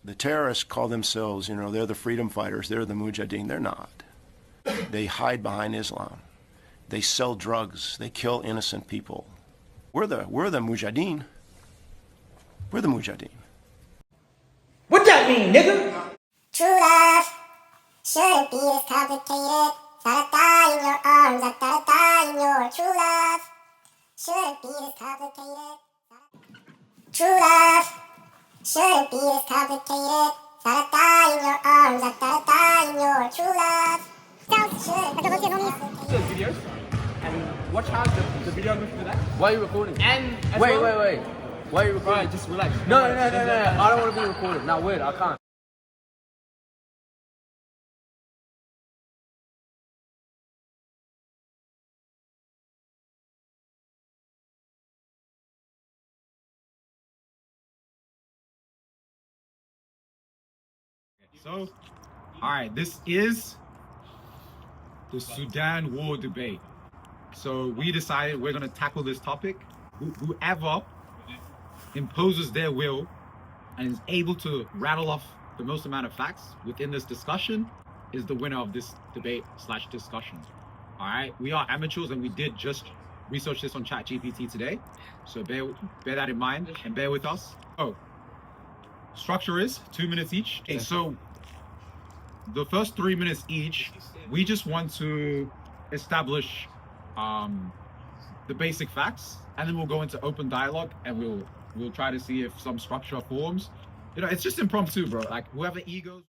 The terrorists call themselves, they're the freedom fighters, they're the mujahideen. They're not. They hide behind Islam. They sell drugs. They kill innocent people. We're the mujahideen. We're the mujahideen. What that mean, nigga? True love shouldn't be this complicated. Gotta die in your arms, I gotta die in your true love. Shouldn't be this complicated. True love shouldn't be this complicated. Gotta die in your arms, I gotta die in your true love. Those videos and watch how the video goes for that. Why are you recording? And as wait. well, Why are you recording? Right, just relax. No. I don't want to be recorded. Now wait, I can't. So, alright, this is the Sudan war debate. So we decided we're going to tackle this topic. Whoever imposes their will and is able to rattle off the most amount of facts within this discussion is the winner of this debate / discussion. Alright, we are amateurs and we did just research this on ChatGPT today. So bear that in mind and bear with us. Oh, structure is 2 minutes each. Okay, so the first 3 minutes each, we just want to establish the basic facts, and then we'll go into open dialogue and we'll try to see if some structure forms. It's just impromptu, bro. Like whoever egos.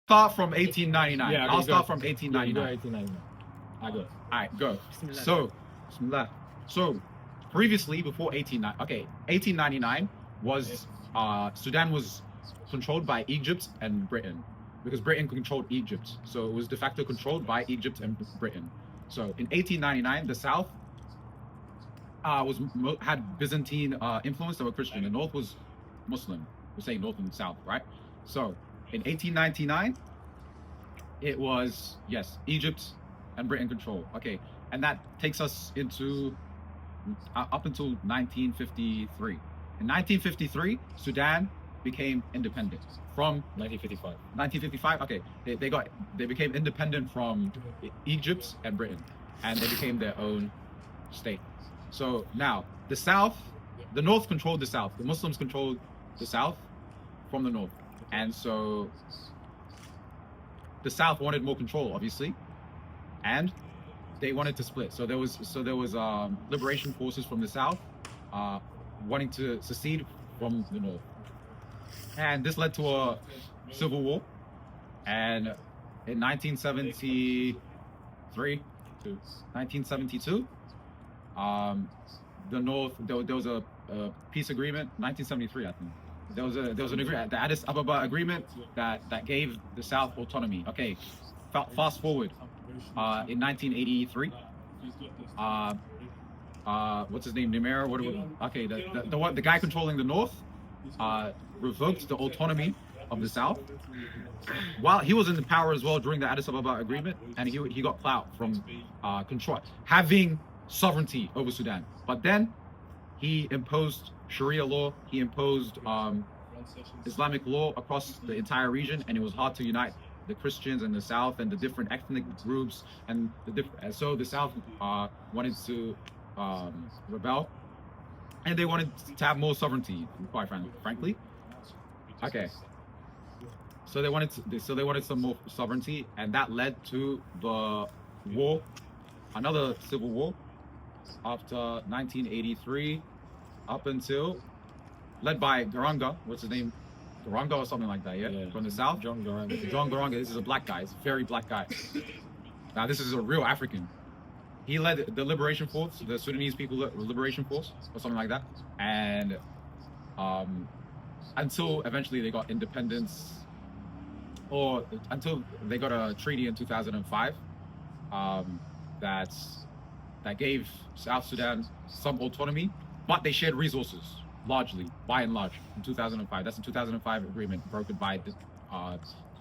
Start from 1899. Yeah, okay, I'll start go. from 1899. Yeah, 1899. I go. All right, go. So previously, before 1899 was Sudan was controlled by Egypt and Britain, because Britain controlled Egypt, so it was de facto controlled by Egypt and Britain. So in 1899, the South had Byzantine influence. They were Christian. The North was Muslim. We're saying North and South, right? So in 1899, it was Egypt and Britain control. Okay, and that takes us into up until 1953. In 1953, Sudan became independent from 1955. 1955. Okay, they became independent from Egypt and Britain, and they became their own state. So now the North controlled the South. The Muslims controlled the South from the North, and so the South wanted more control, obviously, and they wanted to split. So there was liberation forces from the South wanting to secede from the North, and this led to a civil war. And in 1973 to 1972, the North, there was a peace agreement. 1973, I think. There was an agreement, the Addis Ababa agreement, that gave the South autonomy. Okay, fast forward, in 1983, what's his name, Nimer? Okay, the guy controlling the North revoked the autonomy of the South while he was in the power as well during the Addis Ababa agreement, and he got clout from control, having sovereignty over Sudan. But then he imposed Sharia law, he imposed Islamic law across the entire region, and it was hard to unite the Christians in the South and the different ethnic groups, and so the South wanted to rebel, and they wanted to have more sovereignty, quite frankly. Okay, so they wanted some more sovereignty, and that led to the war, another civil war after 1983, up until, led by Garanga, what's his name, Garanga or something like that, yeah? From the South. John Garanga. John Garanga. This is a black guy. He's a very black guy. Now this is a real African. He led the Liberation Force, the Sudanese People Liberation Force, or something like that, and until eventually they got independence, or until they got a treaty in 2005 that gave South Sudan some autonomy, but they shared resources largely, by and large, in 2005. That's a 2005 agreement brokered by the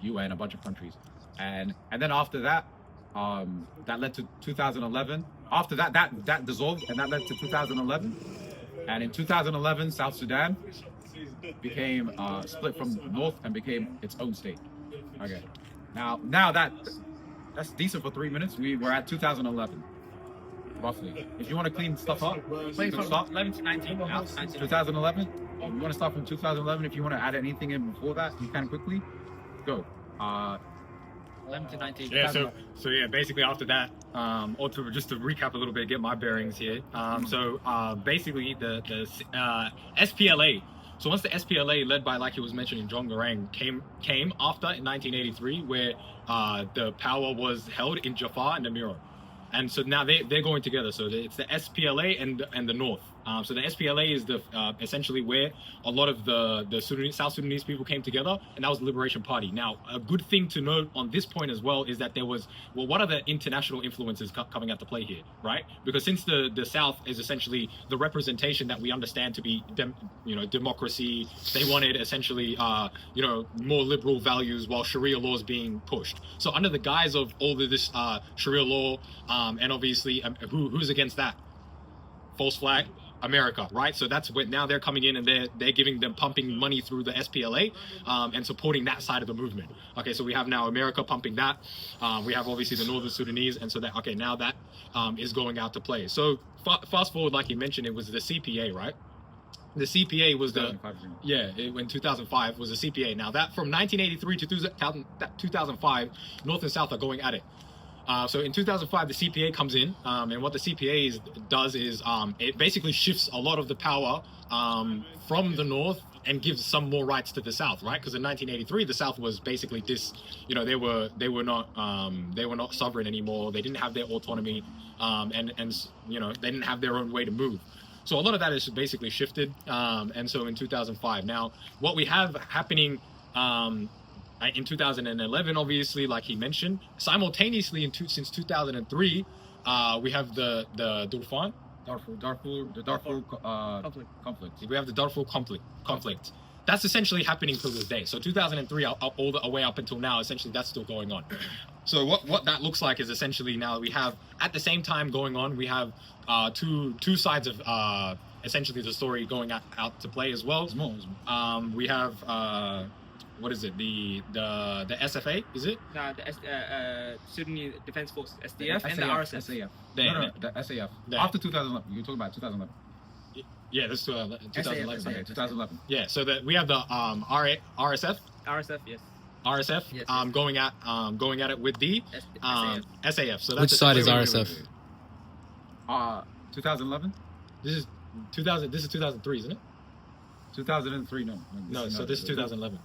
UN, a bunch of countries, and then after that, that led to 2011. After that dissolved, and that led to 2011. And in 2011, South Sudan became split from the north and became its own state. Okay. Now that's decent for 3 minutes. We're at 2011, roughly. If you want to clean stuff up, Play from stop. 11 to 19. 2011. You want to start from 2011. If you want to add anything in before that, you can quickly go. 11 to 19. Yeah, so yeah, basically after that, or just to recap a little bit, get my bearings here. Basically the SPLA. So once the SPLA, led by, like he was mentioning, John Garang, came after in 1983, where the power was held in Jaffa and Namira. And so now they're going together. So it's the SPLA and the North. So the SPLA is the essentially where a lot of the South Sudanese people came together, and that was the Liberation Party. Now, a good thing to note on this point as well is that there was, well, what are the international influences coming into play here, right? Because since the South is essentially the representation that we understand to be, democracy, they wanted essentially, more liberal values while Sharia law is being pushed. So under the guise of all of this Sharia law, and obviously, who's against that? False flag, America, right? So that's what now they're coming in and they're giving them pumping money through the SPLA and supporting that side of the movement. Okay, so we have now America pumping that. We have obviously the Northern Sudanese, and so that now that is going out to play. So fast forward, like you mentioned, it was the CPA, right? The CPA was in 2005 was the CPA. Now that from 1983 to 2005, North and South are going at it. So in 2005, the CPA comes in, and what the CPA does is it basically shifts a lot of the power from the North and gives some more rights to the South, right? Because in 1983, the South was basically they were not sovereign anymore. They didn't have their autonomy, and they didn't have their own way to move. So a lot of that is basically shifted, and so in 2005, now what we have happening. In 2011, obviously, like he mentioned, simultaneously since 2003, we have the Darfur conflict. We have the Darfur conflict. That's essentially happening to this day. So 2003 all the way up until now, essentially that's still going on. So what that looks like is essentially now we have at the same time going on, we have two sides of essentially the story going out to play as well. We have. What is it? The SFA, is it? No, the Sudanese Defense Force, SDF, and the RSF. The SAF. After 2011, you're talking about 2011. Yeah, this is 2011. Okay, 2011. Yeah, so that we have the RSF. RSF, yes. RSF, yes. Going at it with the SAF. So that's which side is RSF? 2011. This is 2000. This is 2003, isn't it? 2003, no. So this is 2011.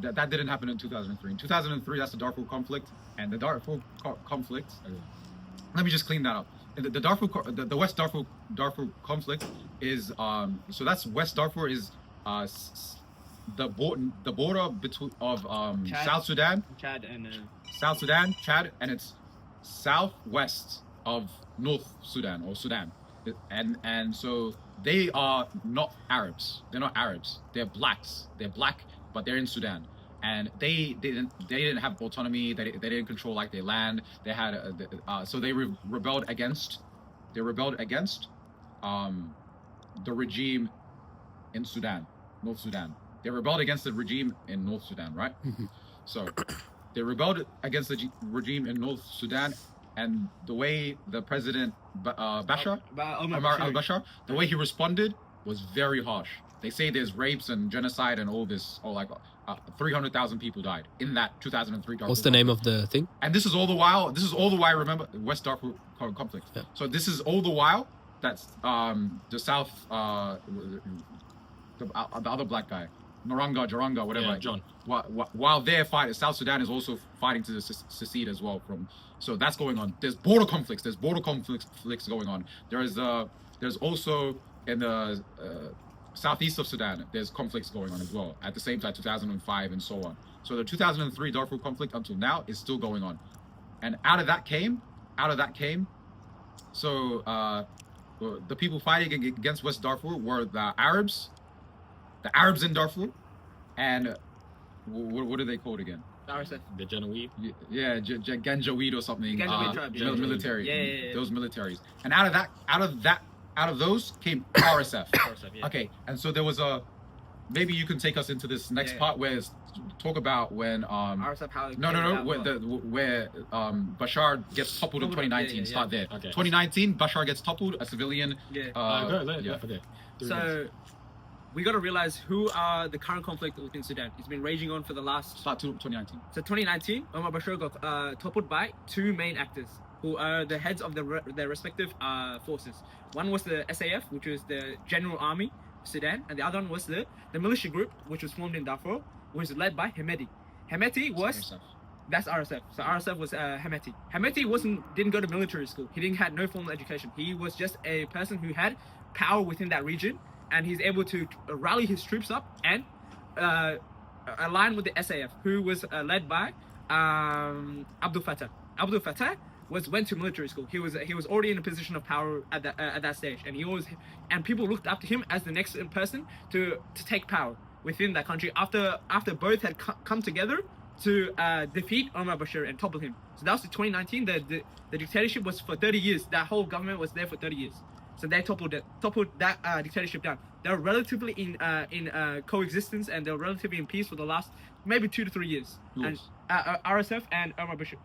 That didn't happen in 2003. In 2003, that's the Darfur conflict, and the Darfur conflict. Let me just clean that up. The Darfur, the West Darfur conflict is so that's West Darfur is the border between Chad, South Sudan, Chad, and it's southwest of North Sudan or Sudan, and so they are not Arabs. They're not Arabs. They're blacks. They're black, but they're in Sudan, and they didn't have autonomy. They didn't control like their land. They had so they rebelled against the regime in Sudan, North Sudan. They rebelled against the regime in North Sudan, right? So they rebelled against the regime in North Sudan, and the way the president Omar al-Bashir, the way he responded was very harsh. They say there's rapes and genocide and all this, 300,000 people died in that 2003 Darfur. What's the name of the thing? And this is all the while, remember, West Darfur conflict. Yeah. So this is all the while that's the South, the other black guy, Jaranga, whatever. Yeah, John. While they're fighting, South Sudan is also fighting to secede as well from. So that's going on. There's border conflicts. There's border conflicts going on. There's also in the southeast of Sudan, there's conflicts going on as well. At the same time, 2005 and so on. So the 2003 Darfur conflict until now is still going on. And out of that came, so the people fighting against West Darfur were the Arabs in Darfur, and what are they called again? RSF. The Janjaweed. Yeah, Janjaweed or something. Janjaweed tribe. Those military. Yeah. Those militaries. And out of that Out of those came RSF. RSF, yeah. Okay, and so there was a. Maybe you can take us into this next part where talk about when RSF, how it no came no about. where Bashar gets toppled in 2019. Yeah. Start there. Okay. 2019, Bashar gets toppled. A civilian. Yeah. Okay. So we got to realize who are the current conflict within Sudan. It's been raging on for the last. Start to 2019. So 2019, Omar Bashir got toppled by two main actors who are the heads of their respective forces. One was the SAF, which was the General Army of Sudan, and the other one was the militia group, which was formed in Darfur, which was led by Hemeti. Hemeti was. That's RSF. So RSF was Hemeti. Hemeti didn't go to military school. He had no formal education. He was just a person who had power within that region, and he's able to rally his troops up and align with the SAF, who was led by Abdul Fattah. Abdul Fattah went to military school. He was already in a position of power at that stage, and people looked up to him as the next person to take power within that country after both had come together to defeat Omar Bashir and topple him. So that was 2019. The dictatorship was for 30 years. That whole government was there for 30 years. So they toppled that dictatorship down. They were relatively in coexistence, and they were relatively in peace for the last maybe 2 to 3 years. And RSF and Omar Bashir,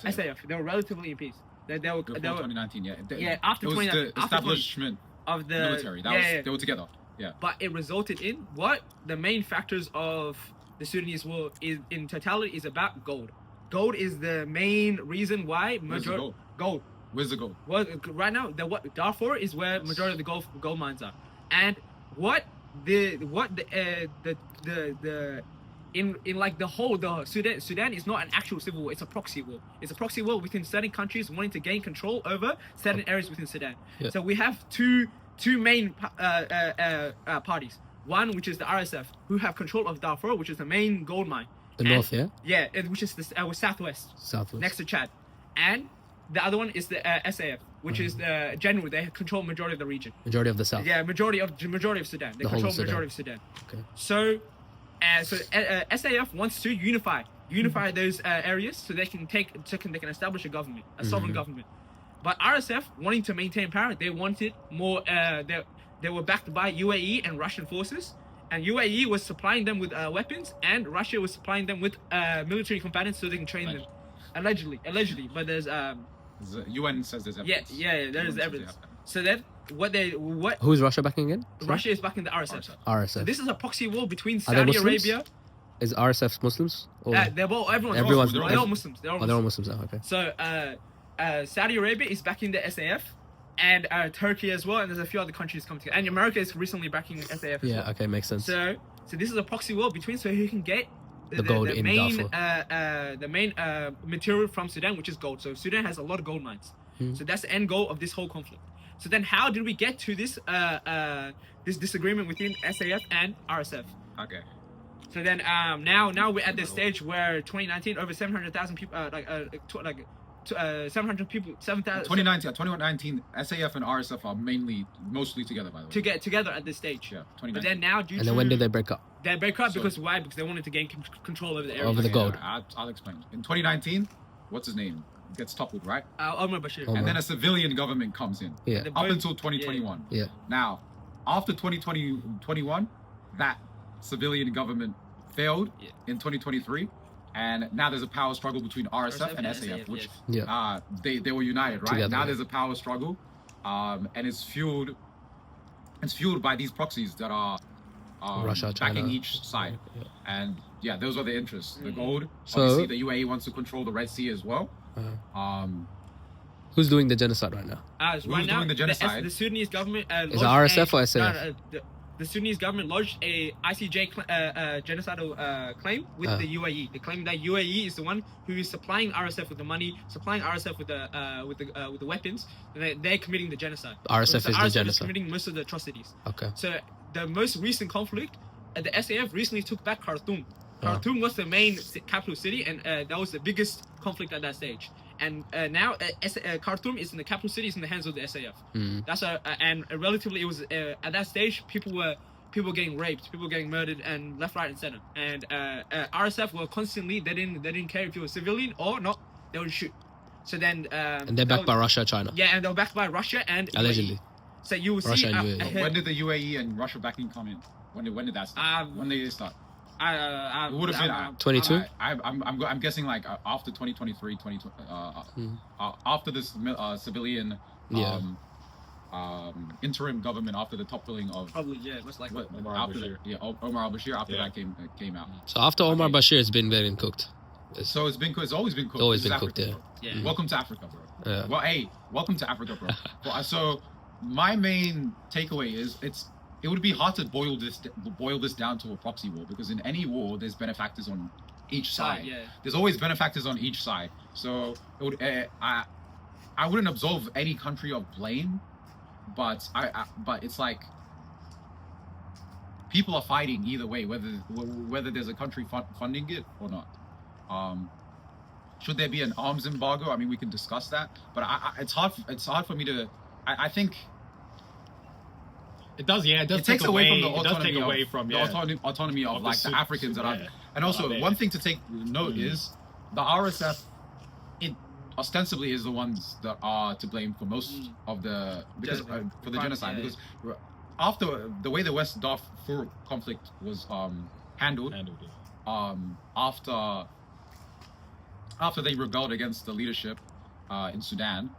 SAF, they were relatively in peace. They were 2019, yeah. After it was 2019, the establishment of the military. They were together. Yeah. But it resulted in what the main factors of the Sudanese war in totality is about gold. Gold is the main reason why gold. Where's the gold? Well, right now, Darfur is where majority of the gold mines are, and Sudan is not an actual civil war. It's a proxy war. It's a proxy war within certain countries wanting to gain control over certain areas within Sudan. Yeah. So we have two main parties. One, which is the RSF, who have control of Darfur, which is the main gold mine. The north, yeah? Yeah, which is the southwest. Southwest. Next to Chad. And the other one is the SAF, which is the general. They control majority of the region. Majority of the south. Yeah, majority of Sudan. They The whole control of Sudan. majority of Sudan. Okay. So SAF wants to unify those areas so they can establish a government, a sovereign government. But RSF, wanting to maintain power, they wanted more. They were backed by UAE and Russian forces, and UAE was supplying them with weapons, and Russia was supplying them with military combatants so they can train them. Allegedly, but there's The UN says there's evidence. there is evidence. So that Who's Russia backing again? Russia is backing the RSF. So RSF. this is a proxy war between Are they Saudi Muslims? Arabia. Is RSF Muslims? Or Everyone's Muslim. they're all Muslims. they're all Muslims now, okay. So Saudi Arabia is backing the SAF, and Turkey as well, and there's a few other countries coming together. And America is recently backing SAF. Yeah, okay, makes sense. So this is a proxy war between so who can get The gold in main Darfur. the main material from Sudan, which is gold. So Sudan has a lot of gold mines. So that's the end goal of this whole conflict. So then how did we get to this this disagreement between SAF and RSF? Okay. So then now we're at the stage where 2019 over 700,000 people 700 people 7,000 2019 SAF and RSF are mostly together, by the way. to get together at this stage. Yeah, 2019. But then now And then when did they break up? They break up because why? Because they wanted to gain control over the area. Over the gold. I'll explain. In 2019, what's his name? Gets toppled, right? Omar Bashir. Omar. And then a civilian government comes in. Yeah. The Up boy- until 2021. Yeah. Now, after 2021, that civilian government failed in 2023, and now there's a power struggle between RSF and SAF, which yes. Yeah. they were united, right? Together, Now yeah. there's a power struggle, and it's fueled by these proxies that are Russia, backing China. each side, and those are the interests. The gold. So- Obviously, the UAE wants to control the Red Sea as well. Who's doing the genocide right now? Right now, doing the genocide? The Sudanese government Is it RSF or SAF? The Sudanese government lodged a ICJ genocidal claim with the UAE. They claim that UAE is the one who is supplying RSF with the money, supplying RSF with the weapons. And they're committing the genocide. RSF is the RSF is genocide. committing most of the atrocities. Okay. So the most recent conflict, the SAF recently took back Khartoum. Khartoum was the main capital city, and that was the biggest conflict at that stage. And now Khartoum is in the capital city, is in the hands of the SAF. That's and relatively it was at that stage people were getting raped, people were getting murdered, and left, right, and center. And RSF were constantly they didn't care if you were civilian or not, they would shoot. So then And they're backed by Russia, China. Yeah, and they were backed by Russia and Allegedly. So you will see. Russia and UAE. ahead- When did the UAE and Russia backing come in? When did that start? When did it start? It would have been 22? I'm guessing like after 2023, 2020, after this civilian Yeah. interim government, after the toppling of Probably, yeah. Most likely. Omar al-Bashir after that came out. So after Omar Bashir, it's been getting cooked. So it's always been cooked. It's always This is been cooked, Africa, yeah. bro. Yeah. Welcome to Africa, bro. Yeah. Well, hey, welcome to Africa, bro. Well, so my main takeaway is it would be hard to boil this down to a proxy war, because in any war there's benefactors on each side. Yeah. There's always benefactors on each side. So it would I wouldn't absolve any country of blame, but but it's like people are fighting either way, whether there's a country funding it or not. Should there be an arms embargo? I mean, we can discuss that, but it's hard for me to. I think It does, yeah. It does it takes take away from the it does take autonomy away of, from the autonomy of Of like the Africans that are. yeah. And also, Are there. one thing to take note is the RSF. It ostensibly is the ones that are to blame for most of the for the genocide, yeah. because after the way the West Darfur conflict was handled, after they rebelled against the leadership in Sudan,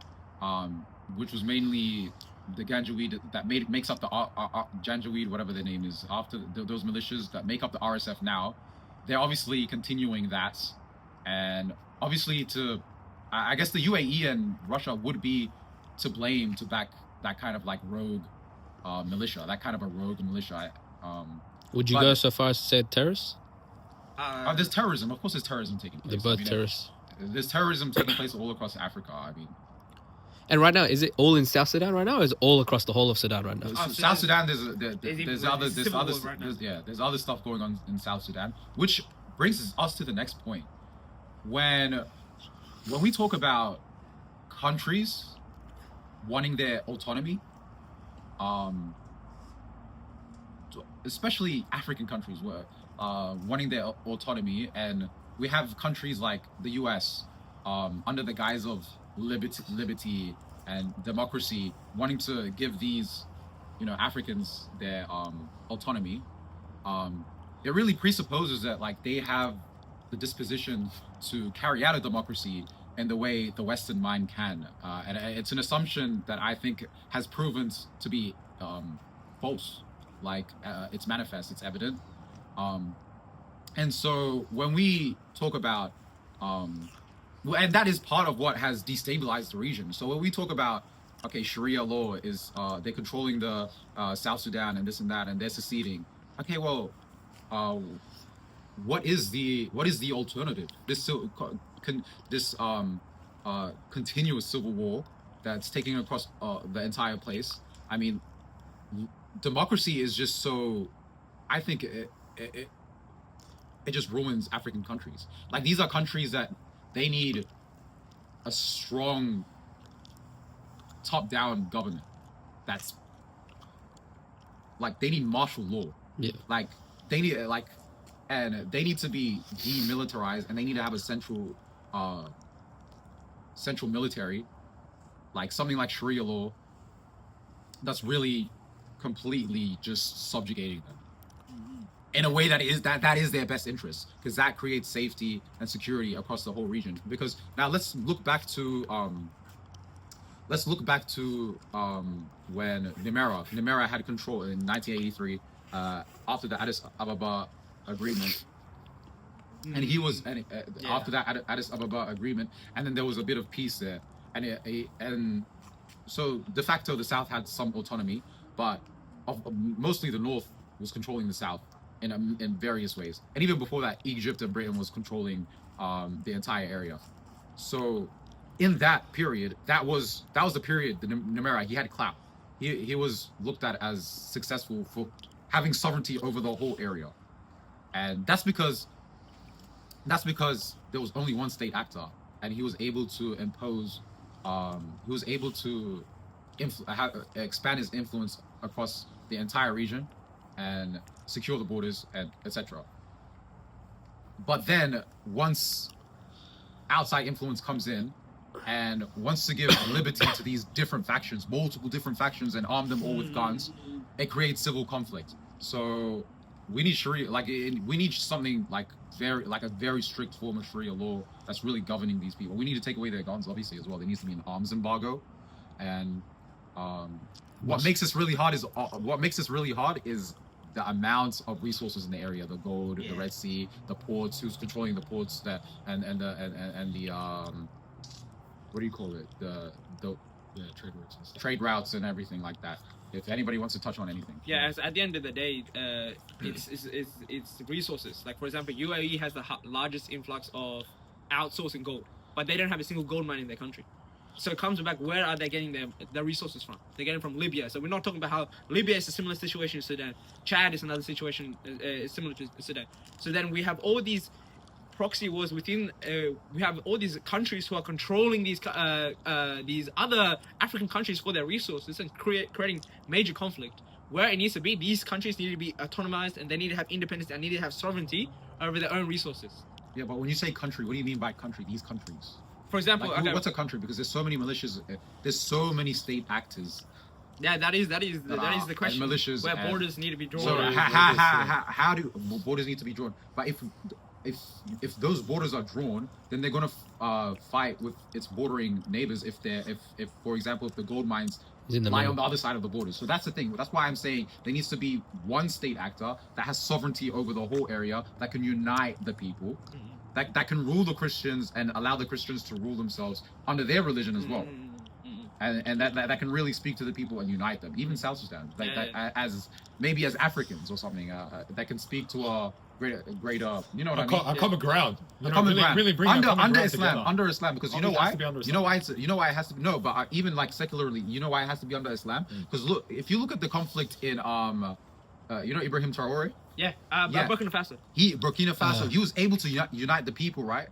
which was mainly the Janjaweed that makes up the Janjaweed, whatever their name is, after those militias that make up the RSF now, they're obviously continuing that, and obviously I guess the UAE and Russia would be to blame to back that kind of like rogue militia, that kind of a rogue militia. Would you But- go so far as to say terrorists? There's terrorism, of course. There's terrorism taking place. The birth I mean, terrorists. There's terrorism taking place all across Africa. I mean, And right now, is it all in South Sudan right now, or is it all across the whole of Sudan right now? South Sudan, there's civil war right now. there's other stuff going on in South Sudan, which brings us to the next point. When we talk about countries wanting their autonomy, especially African countries were wanting their autonomy, and we have countries like the U.S. Under the guise of liberty and democracy, wanting to give these, Africans their autonomy. It really presupposes that like they have the disposition to carry out a democracy in the way the Western mind can, and it's an assumption that I think has proven to be false. Like it's manifest, it's evident. And so when we talk about, and that is part of what has destabilized the region. So when we talk about, okay, Sharia law is they're controlling the South Sudan and this and that, and they're seceding. Okay, well, what is the alternative? This continuous civil war that's taking across the entire place. I mean, democracy is just so. I think it just ruins African countries. Like, these are countries that they need a strong top-down government. That's like, they need martial law. Yeah. Like, they need and they need to be demilitarized, and they need to have a central military, like something like Sharia law, that's really completely just subjugating them in a way that is their best interest, because that creates safety and security across the whole region. Because now let's look back to when Nimera had control in 1983 after the Addis Ababa agreement. And he was after that Addis Ababa agreement, and then there was a bit of peace there, and so de facto the South had some autonomy, but mostly the North was controlling the South in various ways. And even before that, Egypt and Britain was controlling the entire area. So in that period, that was the period the Nimera, he had clout. He was looked at as successful for having sovereignty over the whole area, and that's because there was only one state actor, and he was able to impose, he was able to expand his influence across the entire region and secure the borders and etc. But then once outside influence comes in, and wants to give liberty to these different factions, multiple different factions, and arm them all with guns, it creates civil conflict. So we need Sharia, we need something like a very strict form of Sharia law that's really governing these people. We need to take away their guns, obviously, as well. There needs to be an arms embargo, and what makes this really hard is the amount of resources in the area, the gold, the Red Sea, the ports, who's controlling the ports, that and the what do you call it, the trade routes and stuff. trade routes and everything like that. If anybody wants to touch on anything. Yeah, as at the end of the day, it's resources. Like for example, UAE has the largest influx of outsourcing gold, but they don't have a single gold mine in their country. So it comes back, where are they getting their resources from? They're getting from Libya. So we're not talking about how Libya is a similar situation to Sudan. Chad is another situation similar to Sudan. So then we have all these proxy wars within. We have all these countries who are controlling these other African countries for their resources and creating major conflict. Where it needs to be, these countries need to be autonomized and they need to have independence and need to have sovereignty over their own resources. Yeah, but when you say country, what do you mean by country? These countries. For example, Like, what's a country? Because there's so many militias, there's so many state actors. Yeah, that is the question. Militias where and- borders need to be drawn. So how do borders need to be drawn? But if those borders are drawn, then they're gonna fight with its bordering neighbors. If for example, if the gold mines Is in the lie middle. on the other side of the border. So that's the thing. That's why I'm saying there needs to be one state actor that has sovereignty over the whole area, that can unite the people, that can rule the Christians and allow the Christians to rule themselves under their religion as well. And that can really speak to the people and unite them, even South Sudan, as maybe as Africans or something, that can speak to a greater, you know what I mean? A common ground. A common ground. Really bring a common under ground Islam, together. under Islam, because you know Always has why? to be under You know why? Islam. You know why it has to be? No, but even like secularly, you know why it has to be under Islam? Because look, if you look at the conflict in you know Ibrahim Traore, Yeah, Yeah. Burkina Faso. Burkina Faso, he was able to unite the people, right?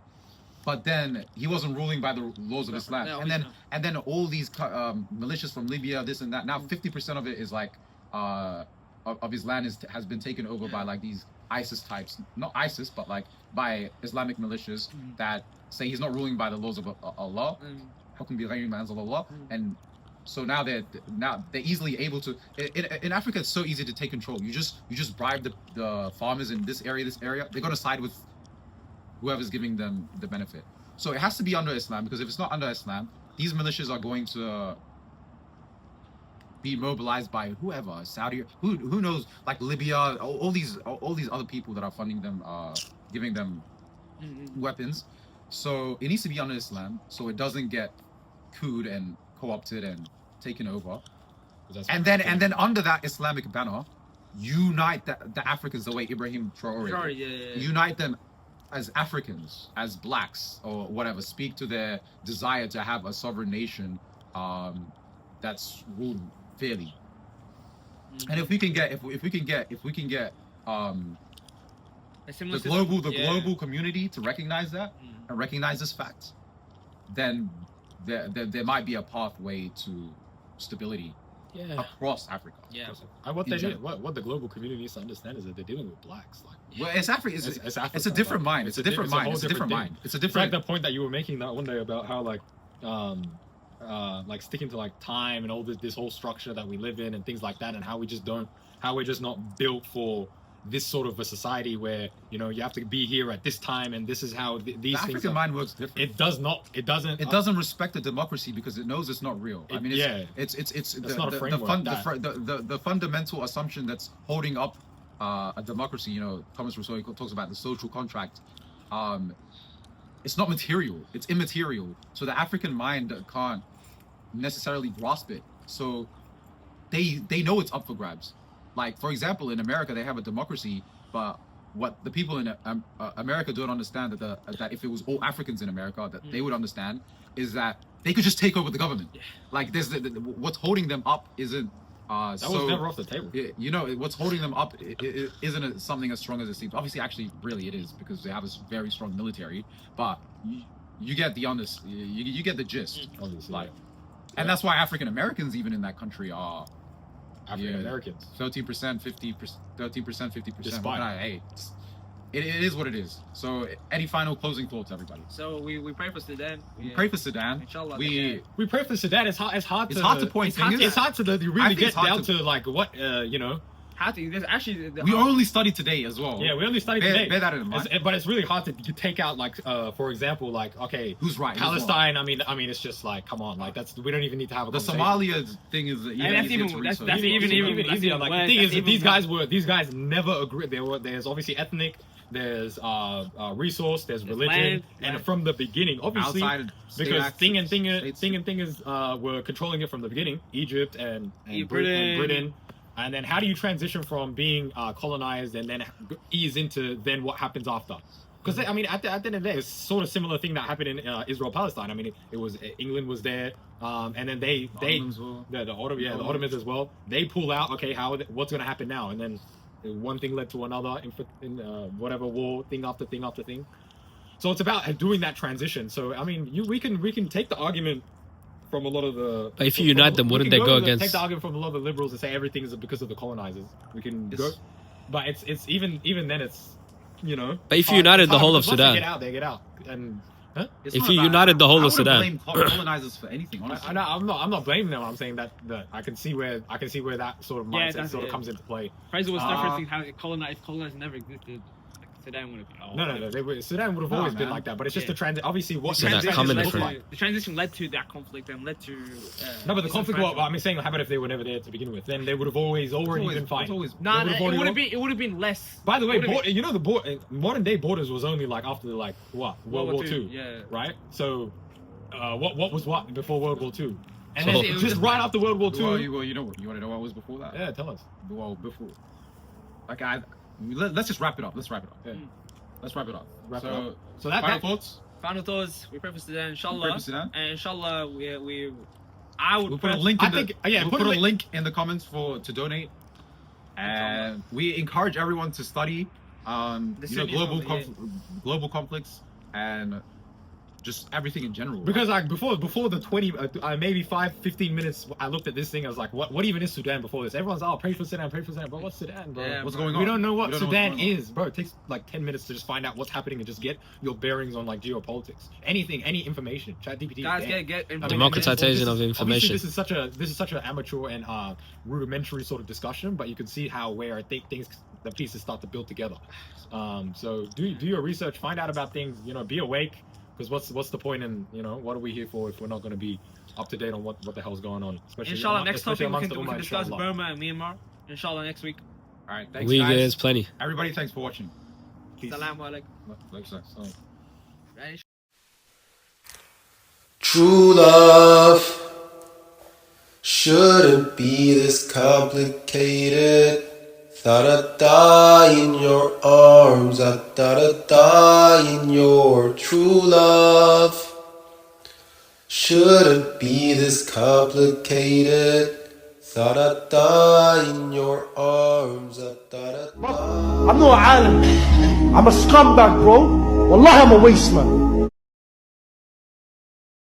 But then he wasn't ruling by the laws of Islam. No, And then all these militias from Libya, this and that. Now 50% of it is like of his land has been taken over by like these ISIS types, not ISIS, but like by Islamic militias that say he's not ruling by the laws of Allah. حكم بغير ما أنزل الله. And so now they're easily able to. In Africa, it's so easy to take control. You just bribe the farmers in this area. They're gonna side with whoever's giving them the benefit. So it has to be under Islam, because if it's not under Islam, these militias are going to be mobilized by whoever, Saudi, who knows, like Libya, all these other people that are funding them, giving them weapons. So it needs to be under Islam, so it doesn't get couped and co-opted and taken over. And then under that Islamic banner, unite the Africans the way Ibrahim Traore did. Yeah. Unite them as Africans, as blacks or whatever. Speak to their desire to have a sovereign nation that's ruled fairly. And if we can get A the global community to recognize that and recognize this fact, then there might be a pathway to stability across Africa. Yeah. And what what the global community needs to understand is that they're dealing with blacks. Like, Well, it's Africa. It's a different mind. It's a different mind. It's a different mind. It's a It's like different. the point that you were making that one day about how like sticking to like time and all this whole structure that we live in and things like that, and how we're just not built for this sort of a society where, you know, you have to be here at this time and this is how these The things African are. mind works different. It doesn't It doesn't respect the democracy because it knows it's not real. I mean, it's That's not a framework, the fundamental assumption that's holding up a democracy. You know, Thomas Rousseau talks about the social contract. It's not material; it's immaterial. So the African mind can't necessarily grasp it. So they know it's up for grabs. Like, for example, in America, they have a democracy, but what the people in America don't understand that if it was all Africans in America, that they would understand is that they could just take over the government. Like, there's what's holding them up isn't. That was never off the table. You know, what's holding them up isn't something as strong as it seems. Obviously, actually, really, it is because they have a very strong military. But you get the honest, you get the gist. Obviously, Like, and that's why African Americans, even in that country, are. African Americans. 13%, 50%, 13%, 50%. Despite. Hey, it is what it is. So, any final closing thoughts, everybody? So we pray for Sudan. We pray for Sudan. Inshallah, We pray for Sudan. It's hard. It's hard it's to. hard to point fingers. It's hard to really get it's hard down to- to like what you know. how to. There's actually we only studied today as well. Yeah, we only studied Bear- today. bear that in mind. But it's really hard to take out like, for example, like okay, Who's right, who's Palestine. I mean, it's just like, come on, like we don't even need to have a The conversation. Somalia thing is that And that's easier even- to that's- research. that's even easier. Like the worse. thing That's is, even these guys never agree. There's obviously ethnic, there's resource, there's religion, land, and land. from the beginning, obviously, Outside state because acts, thing and state- thing is were controlling it from the beginning, Egypt and Britain. Britain. And then how do you transition from being colonized and then ease into then what happens after? Because I mean, at the end of the day, it's sort of similar thing that happened in Israel Palestine. I mean, it was England was there, and then they Ottomans were- the Ottomans as well. They pull out. Okay, what's going to happen now? And then one thing led to another in whatever war thing after thing after thing. So it's about doing that transition. So I mean, we can take the argument from a lot of the. But if you unite them, wouldn't they go against? Take the argument from a lot of the liberals and say everything is because of the colonizers. We can go, It's- but it's even then it's, you know. But if you united the whole of Once Sudan, they get out, and. Huh? It's if not you about- united the whole I of wouldn't Sudan. blame colonizers for anything, honestly. I'm not blaming them. I'm saying that I can see where that sort of Yeah, mindset that's sort of it. comes into play. Fraser was Uh, referencing how colonized never existed. Like, Sudan would have been. Oh, No. Sudan would have No, always been man. like that, but it's just Yeah. the transit. Obviously, what So that transition common looks difference. like. The transition led to that conflict and led to. No, but the conflict. Well, I'm saying, how about if they were never there to begin with? Then they would have already been fighting. always- Nah, They it already would have been. It would have been less. By the way, Would've been- you know modern day borders was only like after like what World War II, yeah. right? So, what was what before World War II? And So- then It was just just- right after World War II. Well, you know what? You want to know what was before that? Yeah, tell us. Well, before. Like, let's just wrap it up. Let's wrap it up. Yeah. Let's wrap it up. Wrap it so, up. So that- final that- thoughts? Final thoughts. We pray for Sudan, inshallah. pray for Sudan. And inshallah, I would We'll put a pray- link. I In think- the, yeah, we'll put put a a link- link in the comments to donate. And we encourage everyone to study, The you know, Sunni global conflicts and just everything in general. Because like before the 20 maybe 15 minutes I looked at this thing, I was like, what even is Sudan before this? Everyone's pray for Sudan, but what's Sudan, bro? Yeah, what's bro. going on? We don't know what We don't know Sudan what's going on. is, bro. It takes like 10 minutes to just find out what's happening and just get your bearings on like geopolitics. Anything, any information. ChatGPT. Guys, damn. get I mean, Democratization of obviously information. This is such an amateur and rudimentary sort of discussion, but you can see where I think the pieces start to build together. So do your research, find out about things. You know, be awake, because what's the point in, you know, what are we here for if we're not going to be up to date on what the hell's going on? Especially Inshallah, next especially topic we amongst can, the we Ummah, can discuss inshallah. Burma and Myanmar. Inshallah, next week. All right, thanks, We guys. guys plenty. Everybody, thanks for watching. Peace. Salaam alaikum. Like so. Right? True love shouldn't be this complicated. Thought I'd die in your arms, I thought I'd die in your true love. Shouldn't be this complicated. Thought I'd die in your arms, I thought I'd die. I'm no عالم. I'm a scumbag, bro. والله I'm a waste man.